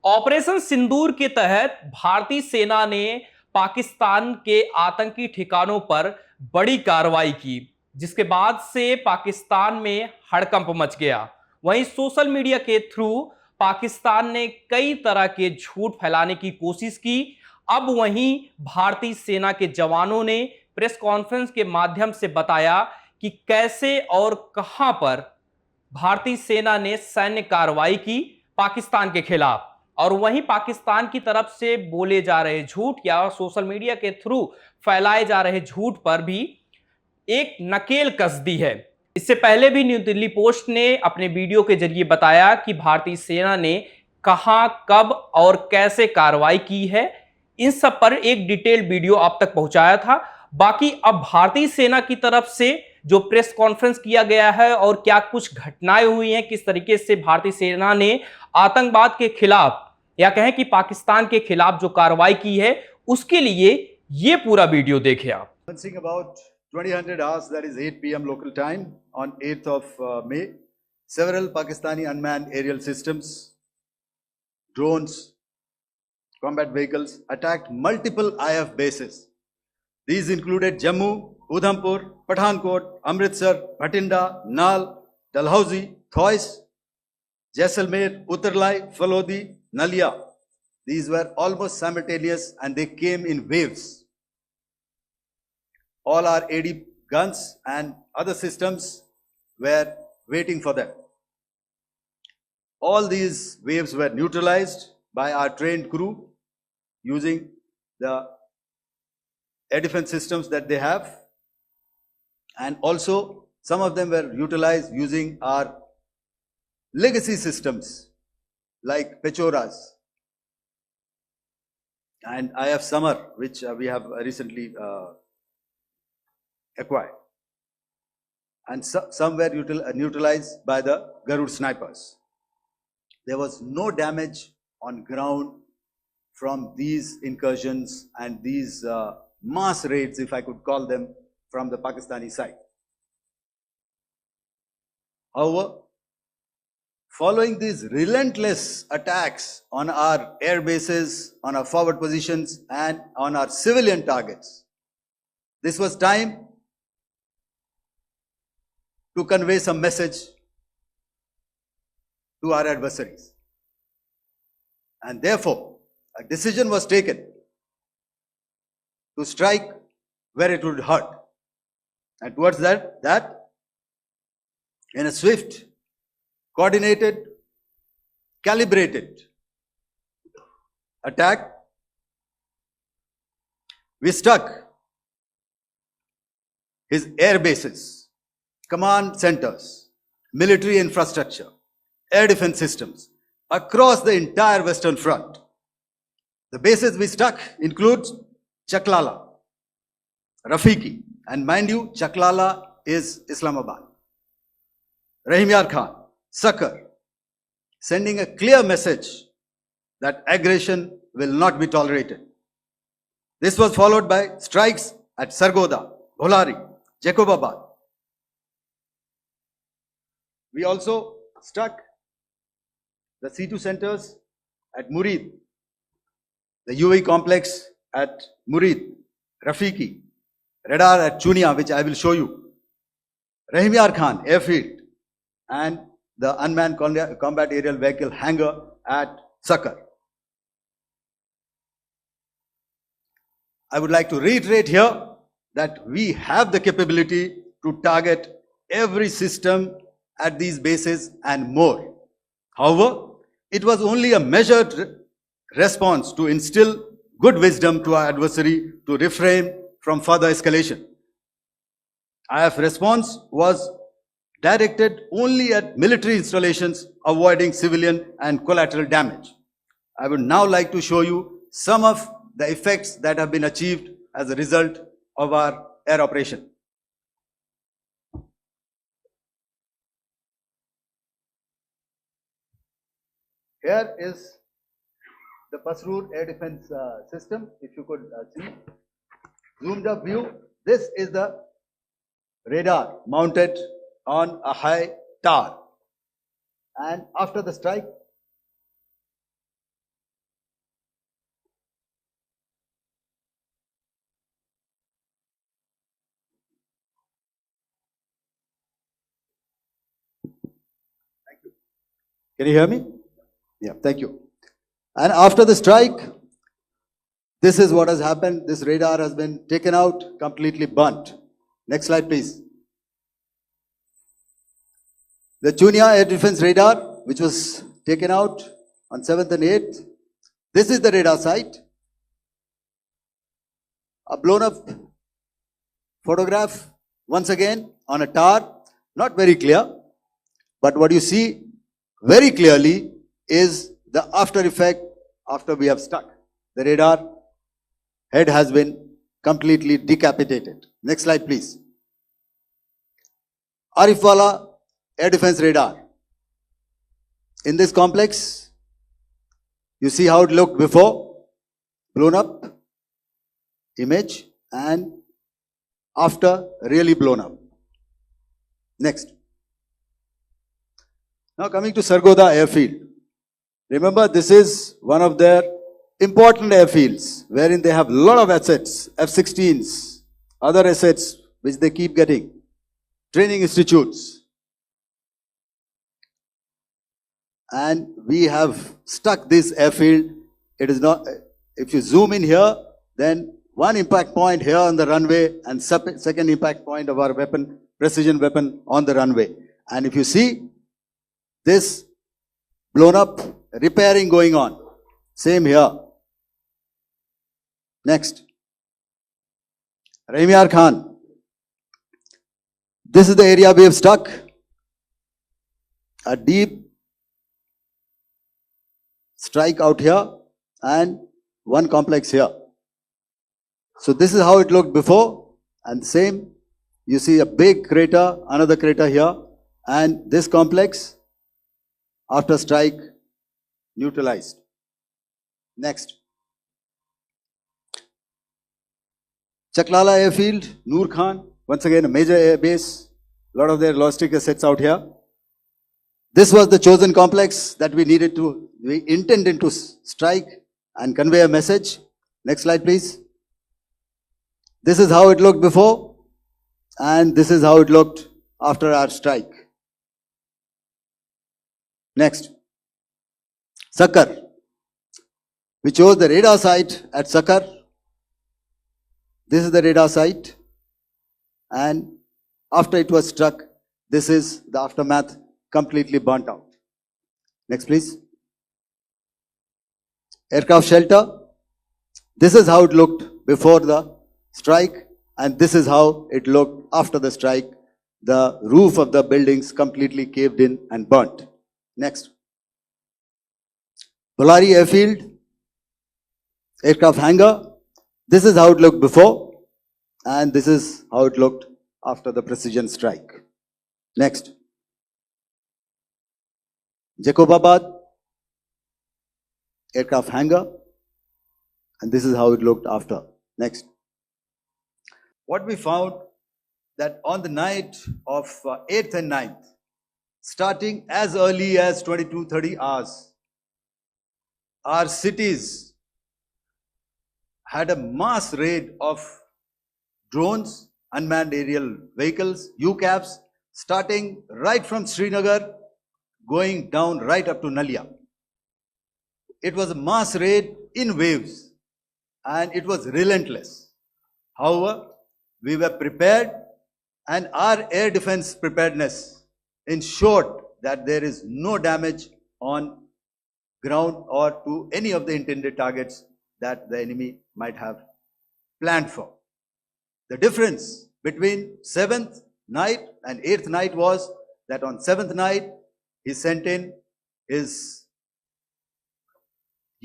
Operation सिंदूर के तहत भारतीय सेना ने पाकिस्तान के आतंकी ठिकानों पर बड़ी कार्रवाई की, जिसके बाद से पाकिस्तान में हड़कंप मच गया। वहीं सोशल मीडिया के थ्रू पाकिस्तान ने कई तरह के झूठ फैलाने की कोशिश की। अब वहीं भारतीय सेना के जवानों ने प्रेस कॉन्फ्रेंस के माध्यम से बताया कि कैसे और कहां पर भारतीय सेना ने सैन्य कार्रवाई की पाकिस्तान के खिलाफ। और वहीं पाकिस्तान की तरफ से बोले जा रहे झूठ या सोशल मीडिया के थ्रू फैलाए जा रहे झूठ पर भी एक नकेल कस दी है। इससे पहले भी न्यू दिल्ली पोस्ट ने अपने वीडियो के जरिए बताया कि भारतीय सेना ने कहां, कब और कैसे कार्रवाई की है। इन सब पर एक डिटेल वीडियो आप तक पहुंचाया था। बाकी अब भारतीय सेना की तरफ से जो प्रेस कॉन्फ्रेंस किया गया है और क्या कुछ घटनाएं हुई हैं, किस तरीके से भारतीय सेना ने आतंकवाद के खिलाफ या कहें कि पाकिस्तान के खिलाफ जो कार्रवाई की है, उसके लिए ये पूरा वीडियो देखें आप। About 2000 hours, that is 8 p.m. local time, on 8th of May, several Pakistani unmanned aerial systems, drones, combat vehicles attacked multiple IF bases. These included Jammu, Udhampur, Pathankot, Amritsar, Bhatinda, Nal, Dalhousie, Thois, Jaisalmer, Uttarlai, Falodi, Nalia. These were almost simultaneous and they came in waves. All our AD guns and other systems were waiting for them. All these waves were neutralized by our trained crew using the air defense systems that they have, and also some of them were utilized using our legacy systems like Pechoras and IF Summer, which we have recently acquired, and some were neutralized by the Garud snipers. There was no damage on ground from these incursions and these mass raids, if I could call them, from the Pakistani side. However, following these relentless attacks on our air bases, on our forward positions, and on our civilian targets, this was time to convey some message to our adversaries. And therefore, a decision was taken to strike where it would hurt. And towards that, in a swift, coordinated, calibrated attack, we struck his air bases, command centers, military infrastructure, air defense systems across the entire Western Front. The bases we struck include Chaklala, Rafiki, and mind you, Chaklala is Islamabad, Rahim Yar Khan, Sakar, sending a clear message that aggression will not be tolerated. This was followed by strikes at Sargoda, Bholari, Jacobabad. We also struck the C2 centers at Murid, the UAE complex at Murid, Rafiki, radar at Chunia, which I will show you, Rahim Yar Khan airfield, and the unmanned combat aerial vehicle hangar at Sakar. I would like to reiterate here that we have the capability to target every system at these bases and more. However, it was only a measured response to instill good wisdom to our adversary to refrain from further escalation. IF response was directed only at military installations, avoiding civilian and collateral damage. I would now like to show you some of the effects that have been achieved as a result of our air operation. Here is the Pasroor air defense system. If you could see, zoomed up view, this is the radar mounted on a high tower. And after the strike, Can you hear me? Yeah, thank you. And after the strike, this is what has happened. This radar has been taken out, completely burnt. Next slide, please. The Chunia air defense radar, which was taken out on 7th and 8th. This is the radar site. A blown up photograph, once again, on a tower. Not very clear, but what you see very clearly is the after effect after we have stuck. The radar head has been completely decapitated. Next slide, please. Arifwala air defense radar. In this complex, you see how it looked before, blown up image, and after really blown up. Next. Now coming to Sargodha airfield. Remember, this is one of their important airfields wherein they have a lot of assets, F-16s, other assets which they keep getting, training institutes. And we have stuck this airfield. It is not, if you zoom in here, then one impact point here on the runway and second impact point of our weapon, precision weapon on the runway. And if you see this blown up, repairing going on. Same here. Next. Rahimyar Khan. This is the area we have stuck. A deep strike out here and one complex here. So this is how it looked before, and same, you see a big crater, another crater here, and this complex after strike neutralized. Next. Chaklala airfield, Noor Khan, once again a major air base, a lot of their logistic assets out here. This was the chosen complex that we intended to strike and convey a message. Next slide, please. This is how it looked before, and this is how it looked after our strike. Next. Sakar. We chose the radar site at Sakar. This is the radar site, and after it was struck, this is the aftermath, completely burnt out. Next, please. Aircraft shelter. This is how it looked before the strike, and this is how it looked after the strike. The roof of the buildings completely caved in and burnt. Next. Bolari airfield, aircraft hangar. This is how it looked before, and this is how it looked after the precision strike. Next. Jacobabad, aircraft hangar, and this is how it looked after. Next. What we found that on the night of 8th and 9th, starting as early as 22:30 hours, our cities had a mass raid of drones, unmanned aerial vehicles, UCAVs, starting right from Srinagar, going down right up to Nalia. It was a mass raid in waves, and it was relentless. However, we were prepared, and our air defense preparedness ensured that there is no damage on ground or to any of the intended targets that the enemy might have planned for. The difference between 7th night and 8th night was that on 7th night, he sent in his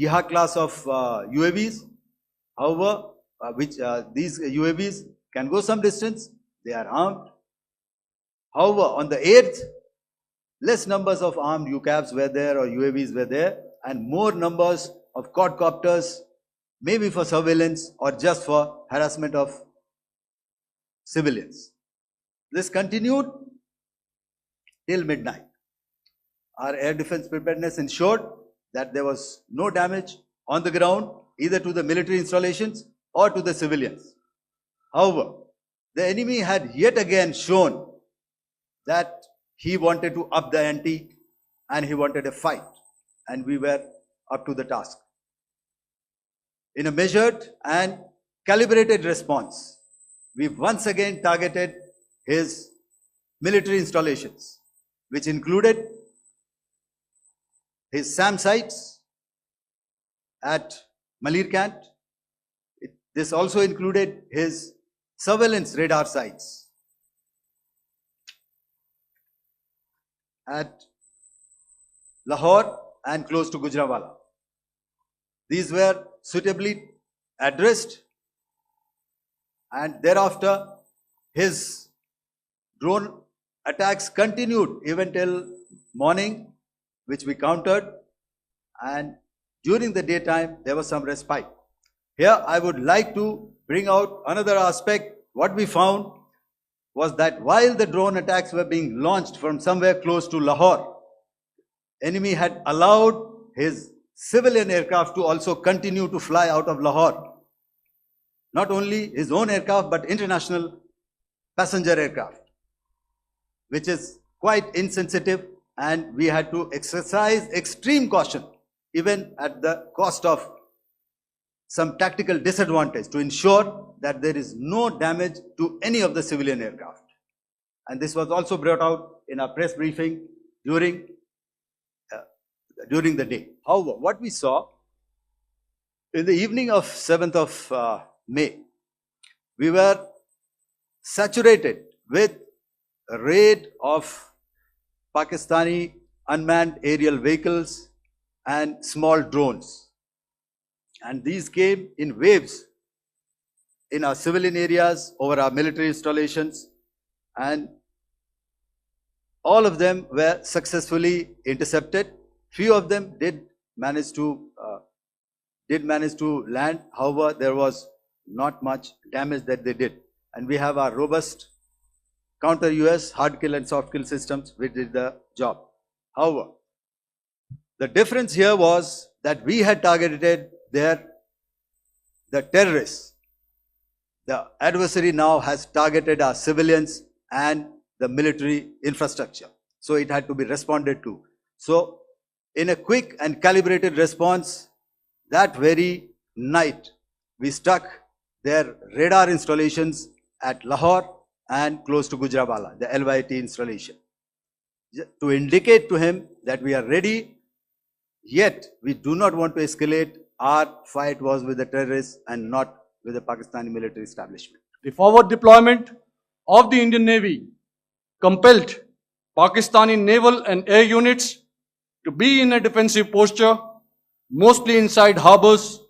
Yiha class of UAVs. However, these UAVs can go some distance, they are armed. However, on the 8th, less numbers of armed UCAVs were there or UAVs were there, and more numbers of quadcopters, maybe for surveillance or just for harassment of civilians. This continued till midnight. Our air defense preparedness ensured that there was no damage on the ground, either to the military installations or to the civilians. However, the enemy had yet again shown that he wanted to up the ante and he wanted a fight, and we were up to the task. In a measured and calibrated response, we once again targeted his military installations, which included his SAM sites at Malirkant. This also included his surveillance radar sites at Lahore and close to Gujranwala. These were suitably addressed, and thereafter his drone attacks continued even till morning, which we countered, and during the daytime there was some respite. Here I would like to bring out another aspect. What we found was that while the drone attacks were being launched from somewhere close to Lahore, enemy had allowed his civilian aircraft to also continue to fly out of Lahore. Not only his own aircraft, but international passenger aircraft, which is quite insensitive, and we had to exercise extreme caution, even at the cost of some tactical disadvantage, to ensure that there is no damage to any of the civilian aircraft. And this was also brought out in our press briefing during the day. However, what we saw in the evening of 7th of May, we were saturated with a raid of Pakistani unmanned aerial vehicles and small drones. And these came in waves in our civilian areas, over our military installations, and all of them were successfully intercepted. Few of them did manage to land. However, there was not much damage that they did. And we have our robust counter-US hard kill and soft kill systems which did the job. However, the difference here was that we had targeted the terrorists. The adversary now has targeted our civilians and the military infrastructure. So it had to be responded to. So in a quick and calibrated response, that very night, we struck their radar installations at Lahore and close to Gujranwala, the LYT installation, to indicate to him that we are ready, yet we do not want to escalate. Our fight was with the terrorists and not with the Pakistani military establishment. The forward deployment of the Indian Navy compelled Pakistani naval and air units to be in a defensive posture, mostly inside harbors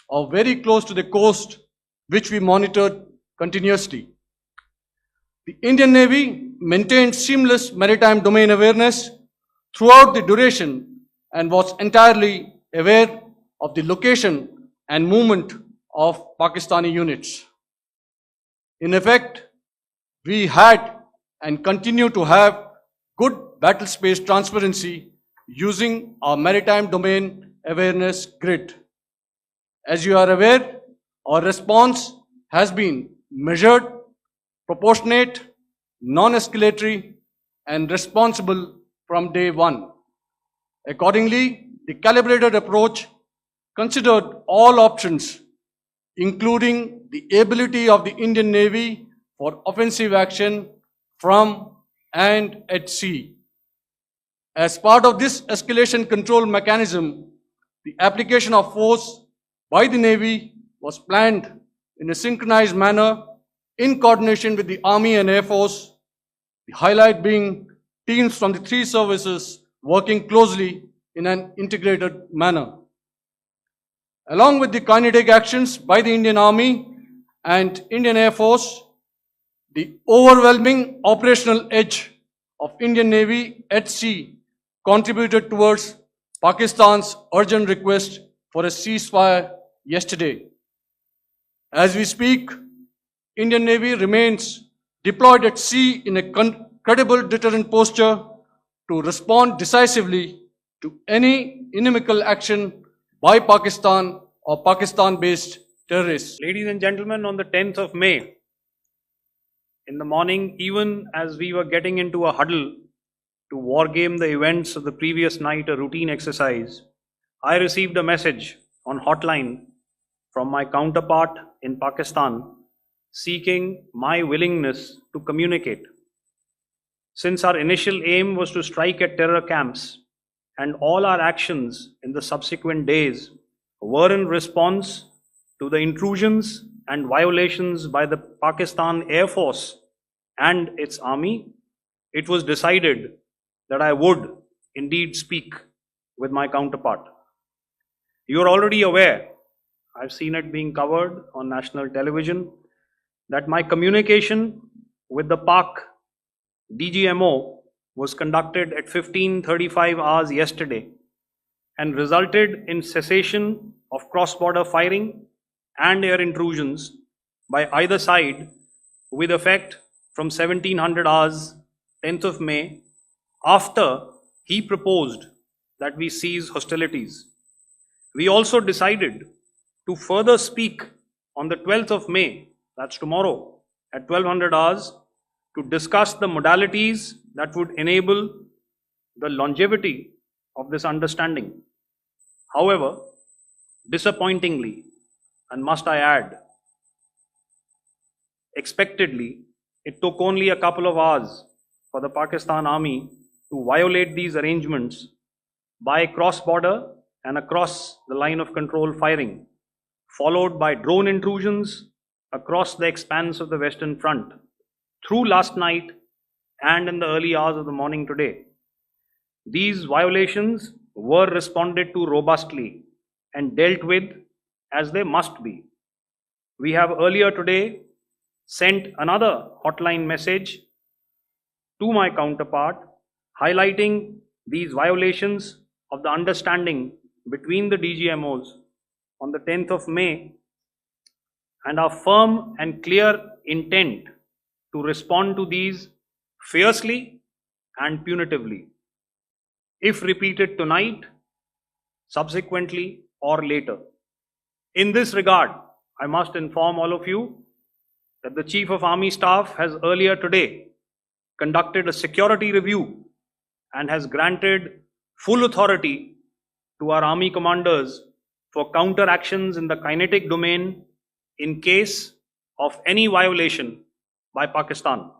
or very close to the coast, which we monitored continuously. The Indian Navy maintained seamless maritime domain awareness throughout the duration and was entirely aware of the location and movement of Pakistani units. In effect, we had and continue to have good battle space transparency using our maritime domain awareness grid. As you are aware, our response has been measured, proportionate, non-escalatory, and responsible from day one. Accordingly, the calibrated approach considered all options, including the ability of the Indian Navy for offensive action from and at sea. As part of this escalation control mechanism, the application of force by the Navy was planned in a synchronized manner in coordination with the Army and Air Force, the highlight being teams from the three services working closely in an integrated manner. Along with the kinetic actions by the Indian Army and Indian Air Force, the overwhelming operational edge of Indian Navy at sea contributed towards Pakistan's urgent request for a ceasefire yesterday. As we speak, Indian Navy remains deployed at sea in a credible deterrent posture to respond decisively to any inimical action by Pakistan or Pakistan-based terrorists. Ladies and gentlemen, on the 10th of May, in the morning, even as we were getting into a huddle to wargame the events of the previous night, a routine exercise, I received a message on hotline from my counterpart in Pakistan seeking my willingness to communicate. Since our initial aim was to strike at terror camps, and all our actions in the subsequent days were in response to the intrusions and violations by the Pakistan Air Force and its army, it was decided that I would indeed speak with my counterpart. You are already aware, I've seen it being covered on national television, that my communication with the Pak DGMO was conducted at 15:35 hours yesterday and resulted in cessation of cross-border firing and air intrusions by either side with effect from 1700 hours 10th of May, after he proposed that we cease hostilities. We also decided to further speak on the 12th of May, that's tomorrow, at 1200 hours, to discuss the modalities that would enable the longevity of this understanding. However, disappointingly, and must I add, expectedly, it took only a couple of hours for the Pakistan Army to violate these arrangements by cross-border and across the line of control firing, followed by drone intrusions across the expanse of the Western Front through last night and in the early hours of the morning today. These violations were responded to robustly and dealt with as they must be. We have earlier today sent another hotline message to my counterpart highlighting these violations of the understanding between the DGMOs on the 10th of May and our firm and clear intent to respond to these fiercely and punitively, if repeated tonight, subsequently, or later. In this regard, I must inform all of you that the Chief of Army Staff has earlier today conducted a security review and has granted full authority to our Army commanders for counter actions in the kinetic domain in case of any violation by Pakistan.